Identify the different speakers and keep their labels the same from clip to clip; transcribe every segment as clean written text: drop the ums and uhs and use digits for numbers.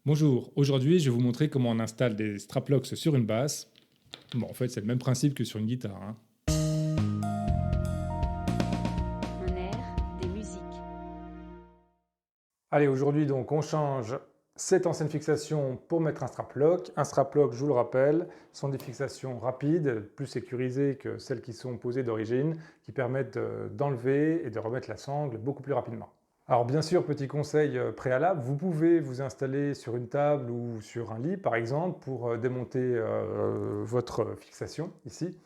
Speaker 1: Bonjour, aujourd'hui je vais vous montrer comment on installe des straplocks sur une basse. Bon, en fait c'est le même principe que sur une guitare, hein.
Speaker 2: Un air, des musiques.
Speaker 3: Allez, aujourd'hui donc on change cette ancienne fixation pour mettre un straplock. Un straplock, je vous le rappelle, sont des fixations rapides, plus sécurisées que celles qui sont posées d'origine, qui permettent d'enlever et de remettre la sangle beaucoup plus rapidement. Alors bien sûr, petit conseil préalable, vous pouvez vous installer sur une table ou sur un lit par exemple pour démonter votre fixation ici.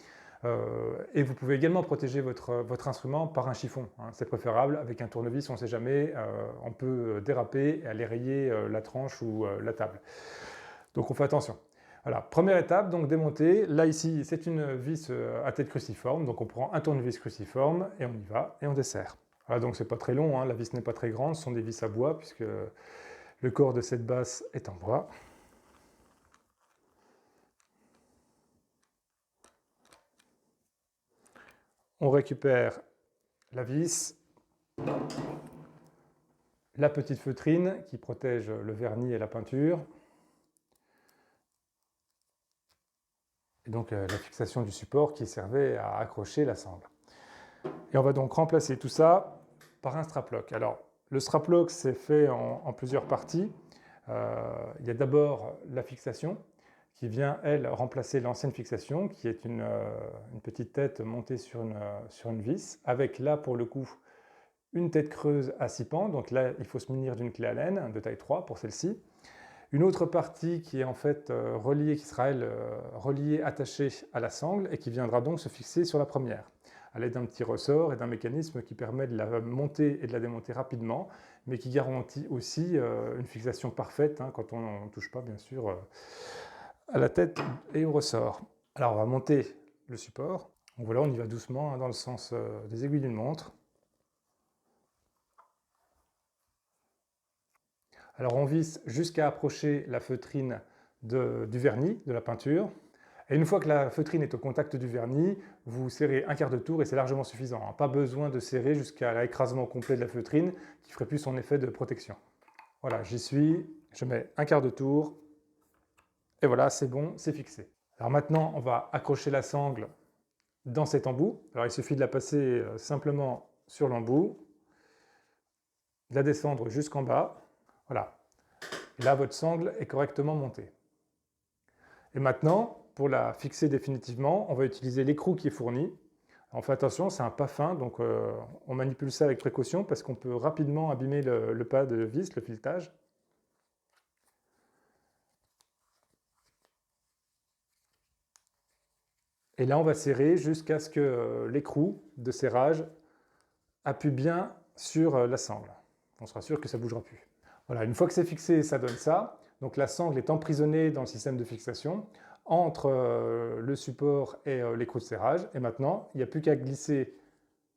Speaker 3: Et vous pouvez également protéger votre instrument par un chiffon, hein. C'est préférable, avec un tournevis on ne sait jamais, on peut déraper et aller rayer la tranche ou la table. Donc on fait attention. Voilà, première étape, donc démonter. Là ici c'est une vis à tête cruciforme, donc on prend un tournevis cruciforme et on y va et on desserre. Voilà, donc c'est pas très long, hein, la vis n'est pas très grande, ce sont des vis à bois puisque le corps de cette basse est en bois. On récupère la vis, la petite feutrine qui protège le vernis et la peinture, et donc la fixation du support qui servait à accrocher la sangle. Et on va donc remplacer tout ça par un straplock. Alors, le straplock, c'est fait en plusieurs parties. Il y a d'abord la fixation, qui vient, elle, remplacer l'ancienne fixation, qui est une petite tête montée sur une vis, avec là, pour le coup, une tête creuse à 6 pans. Donc là, il faut se munir d'une clé Allen de taille 3 pour celle-ci. Une autre partie qui est en fait reliée, qui sera elle reliée, attachée à la sangle et qui viendra donc se fixer sur la première, à l'aide d'un petit ressort et d'un mécanisme qui permet de la monter et de la démonter rapidement, mais qui garantit aussi une fixation parfaite, hein, quand on ne touche pas bien sûr à la tête et au ressort. Alors on va monter le support. Donc voilà, on y va doucement, hein, dans le sens des aiguilles d'une montre. Alors on visse jusqu'à approcher la feutrine du vernis, de la peinture. Et une fois que la feutrine est au contact du vernis, vous serrez un quart de tour et c'est largement suffisant, hein. Pas besoin de serrer jusqu'à l'écrasement complet de la feutrine qui ferait plus son effet de protection. Voilà, j'y suis, je mets un quart de tour et voilà, c'est bon, c'est fixé. Alors maintenant, on va accrocher la sangle dans cet embout. Alors il suffit de la passer simplement sur l'embout, de la descendre jusqu'en bas. Voilà. Et là, votre sangle est correctement montée. Et maintenant, pour la fixer définitivement, on va utiliser l'écrou qui est fourni. On fait attention, c'est un pas fin, donc on manipule ça avec précaution parce qu'on peut rapidement abîmer le pas de vis, le filetage. Et là, on va serrer jusqu'à ce que l'écrou de serrage appuie bien sur la sangle. On sera sûr que ça ne bougera plus. Voilà, une fois que c'est fixé, ça donne ça. Donc la sangle est emprisonnée dans le système de fixation entre le support et l'écrou de serrage. Et maintenant, il n'y a plus qu'à glisser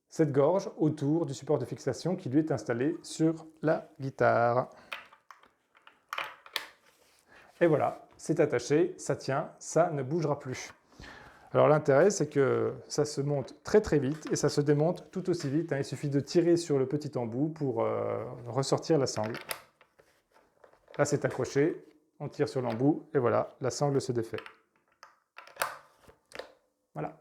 Speaker 3: cette gorge autour du support de fixation qui lui est installé sur la guitare. Et voilà, c'est attaché, ça tient, ça ne bougera plus. Alors l'intérêt, c'est que ça se monte très très vite et ça se démonte tout aussi vite, hein. Il suffit de tirer sur le petit embout pour ressortir la sangle. Là, c'est accroché, on tire sur l'embout et voilà, la sangle se défait. Voilà.